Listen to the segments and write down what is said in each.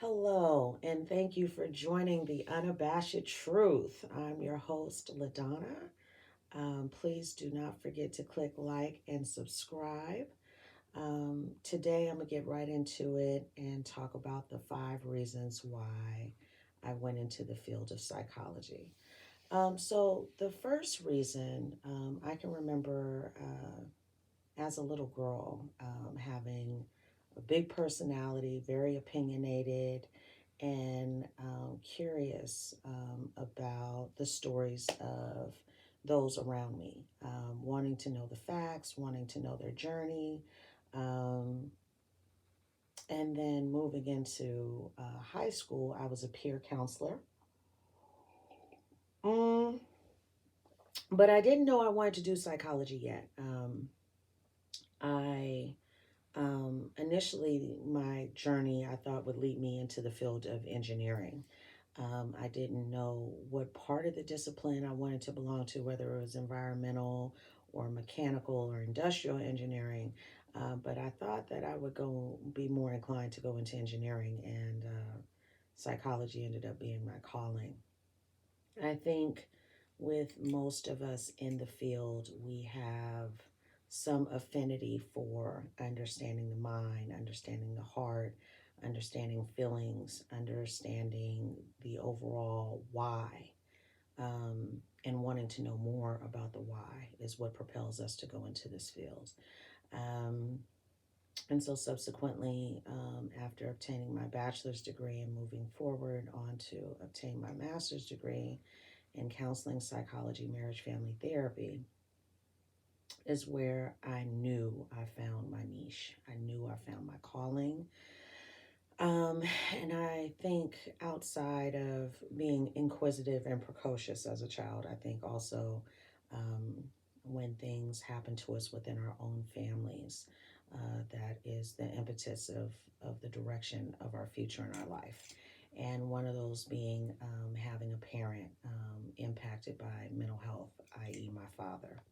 Hello, and thank you for joining the Unabashed Truth. I'm your host, LaDonna. Please do not forget to click like and subscribe. Today, I'm going to get right into it and talk about the 5 reasons why I went into the field of psychology. So, the first reason I can remember as a little girl having a big personality, very opinionated, and curious about the stories of those around me, wanting to know the facts, wanting to know their journey, um, and then moving into high school, I was a peer counselor. Mm, but I didn't know I wanted to do psychology yet. I Initially, my journey I thought would lead me into the field of engineering. I didn't know what part of the discipline I wanted to belong to, whether it was environmental or mechanical or industrial engineering. But I thought that I would go be more inclined to go into engineering, and psychology ended up being my calling. I think with most of us in the field, we have some affinity for understanding the mind, understanding the heart, understanding feelings, understanding the overall why, and wanting to know more about the why is what propels us to go into this field. Um, and so, subsequently, after obtaining my bachelor's degree and moving forward on to obtain my master's degree, in counseling, psychology, marriage, family therapy, is where I knew I found my niche. I knew I found my calling. Um, and I think outside of being inquisitive and precocious as a child, I think also um, when things happen to us within our own families, that is the impetus of the direction of our future in our life. And one of those being having a parent impacted by mental health, i.e., my father.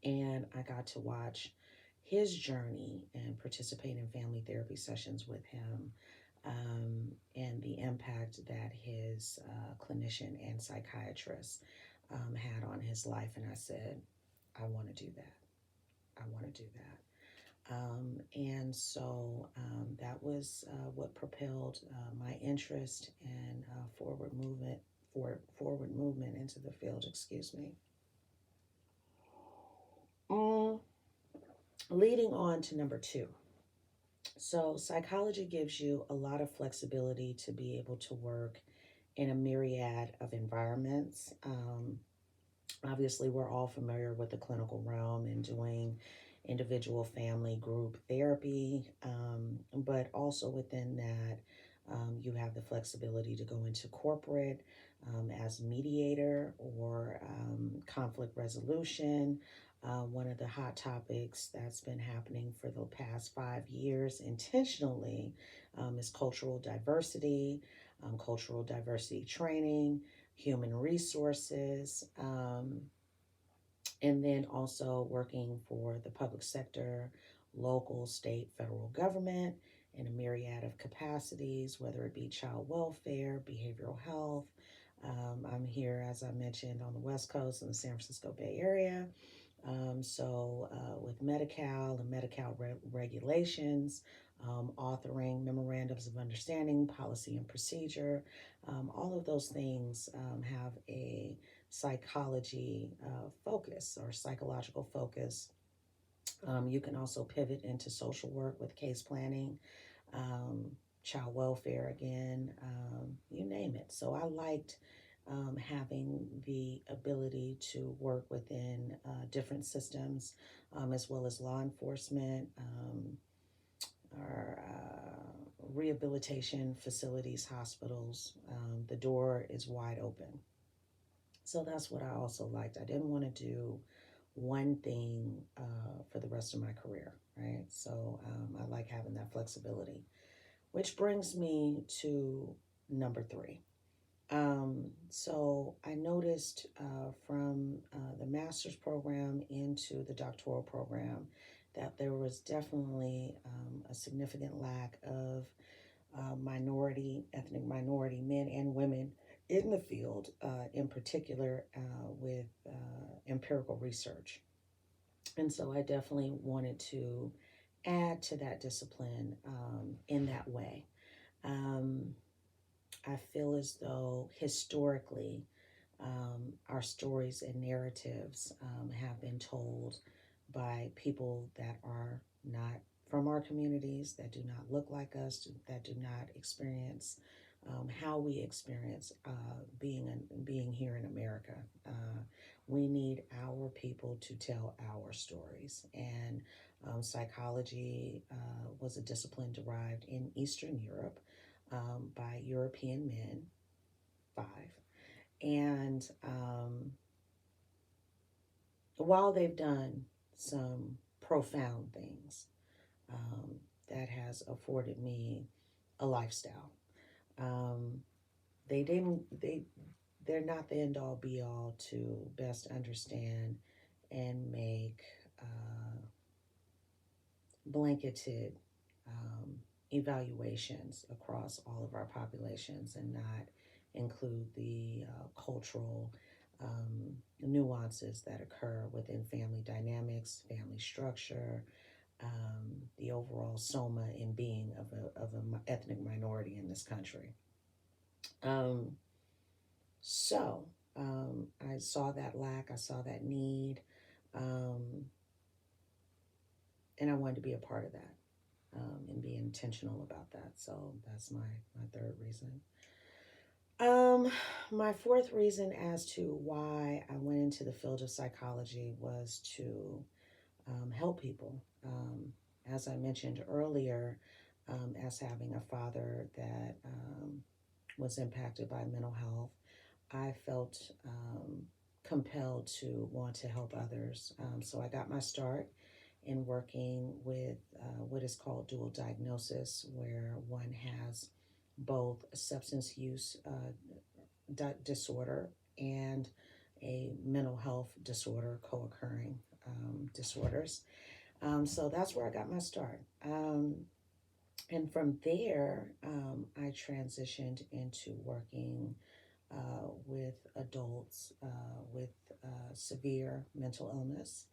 And I got to watch his journey and participate in family therapy sessions with him, and the impact that his clinician and psychiatrist had on his life. And I said, I want to do that. I want to do that. And so that was what propelled my interest and forward movement into the field. Excuse me. Mm, Leading on to number 2. So, psychology gives you a lot of flexibility to be able to work in a myriad of environments. Obviously, we're all familiar with the clinical realm and doing individual, family, group therapy, but also within that, you have the flexibility to go into corporate as mediator or conflict resolution. One of the hot topics that's been happening for the past 5 years intentionally is cultural diversity training, human resources, and then also working for the public sector, local, state, federal government in a myriad of capacities, whether it be child welfare, behavioral health. I'm here, as I mentioned, on the West Coast in the San Francisco Bay Area. With Medi-Cal and Medi-Cal regulations, authoring memorandums of understanding, policy and procedure, all of those things have a psychology focus or psychological focus. You can also pivot into social work with case planning, um, child welfare again, you name it. So I liked having the ability to work within different systems, as well as law enforcement, our rehabilitation facilities, hospitals. The door is wide open. So that's what I also liked. I didn't want to do one thing for the rest of my career, right? So I like having that flexibility, which brings me to number 3. So I noticed from the master's program into the doctoral program that there was definitely a significant lack of ethnic minority men and women in the field, in particular with empirical research. And so I definitely wanted to add to that discipline in that way. Um, I feel as though historically, our stories and narratives have been told by people that are not from our communities, that do not look like us, that do not experience how we experience being here in America. We need our people to tell our stories, and psychology was a discipline derived in Eastern Europe by European men, five. And while they've done some profound things, um, that has afforded me a lifestyle. Um, they didn't. They're not the end all be all to best understand and make blanketed um, evaluations across all of our populations and not include the cultural nuances that occur within family dynamics, family structure, the overall soma and being of an ethnic minority in this country. Um, so I saw that lack, I saw that need, um, and I wanted to be a part of that and be intentional about that. So that's my third reason. Um, my fourth reason as to why I went into the field of psychology was to help people. As I mentioned earlier, as having a father that was impacted by mental health, I felt compelled to want to help others. So I got my start in working with what is called dual diagnosis, where one has both a substance use disorder and a mental health disorder, co occurring disorders. So that's where I got my start. And from there, I transitioned into working with adults with severe mental illness,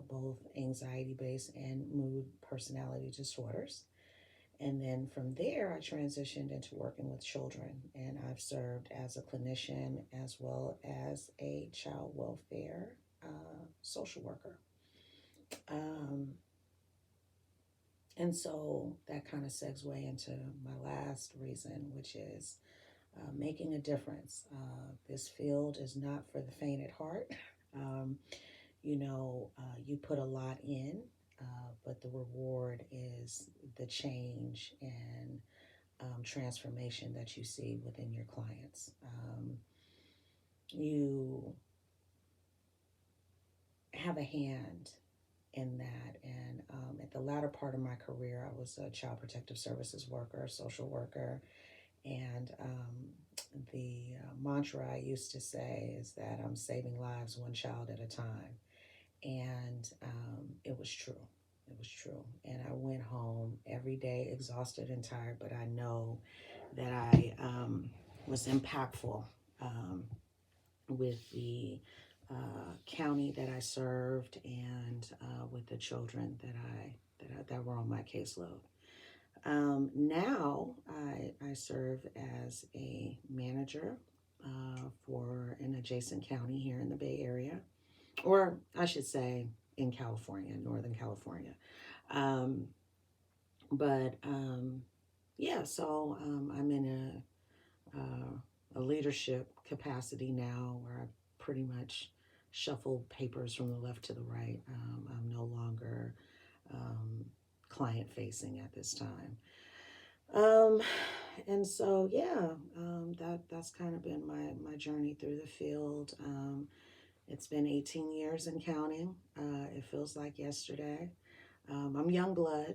both anxiety based and mood personality disorders. And then from there, I transitioned into working with children, and I've served as a clinician as well as a child welfare social worker. Um, and so that kind of segues into my last reason, which is making a difference. This field is not for the faint at heart. Um, you put a lot in, but the reward is the change and transformation that you see within your clients. You have a hand in that. And at the latter part of my career, I was a child protective services worker, social worker. And the mantra I used to say is that I'm saving lives one child at a time. And it was true. It was true. And I went home every day exhausted and tired, but I know that I was impactful with the county that I served and with the children that were on my caseload. Now I serve as a manager for an adjacent county here in the Bay Area, or I should say in California, Northern California. Um, but yeah, so I'm in a leadership capacity now where I pretty much shuffle papers from the left to the right. I'm no longer client facing at this time. Um, and so, yeah, that's kind of been my journey through the field. It's been 18 years and counting. It feels like yesterday. I'm young blood.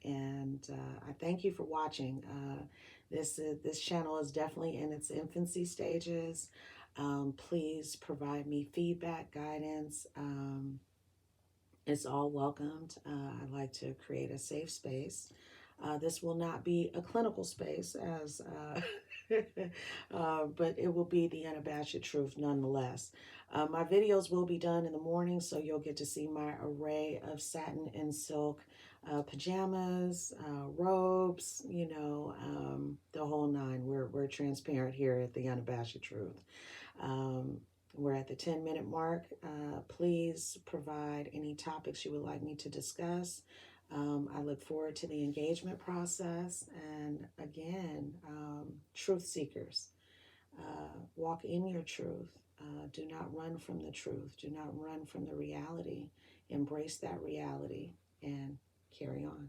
And I thank you for watching. This channel is definitely in its infancy stages. Please provide me feedback, guidance. It's all welcomed. I like to create a safe space This will not be a clinical space, as but it will be the unabashed truth nonetheless. My videos will be done in the morning, so you'll get to see my array of satin and silk pajamas, robes, the whole nine. We're transparent here at the unabashed truth. Um, we're at the 10-minute mark. Please provide any topics you would like me to discuss. I look forward to the engagement process. And again, truth seekers, walk in your truth. Do not run from the truth. Do not run from the reality. Embrace that reality and carry on.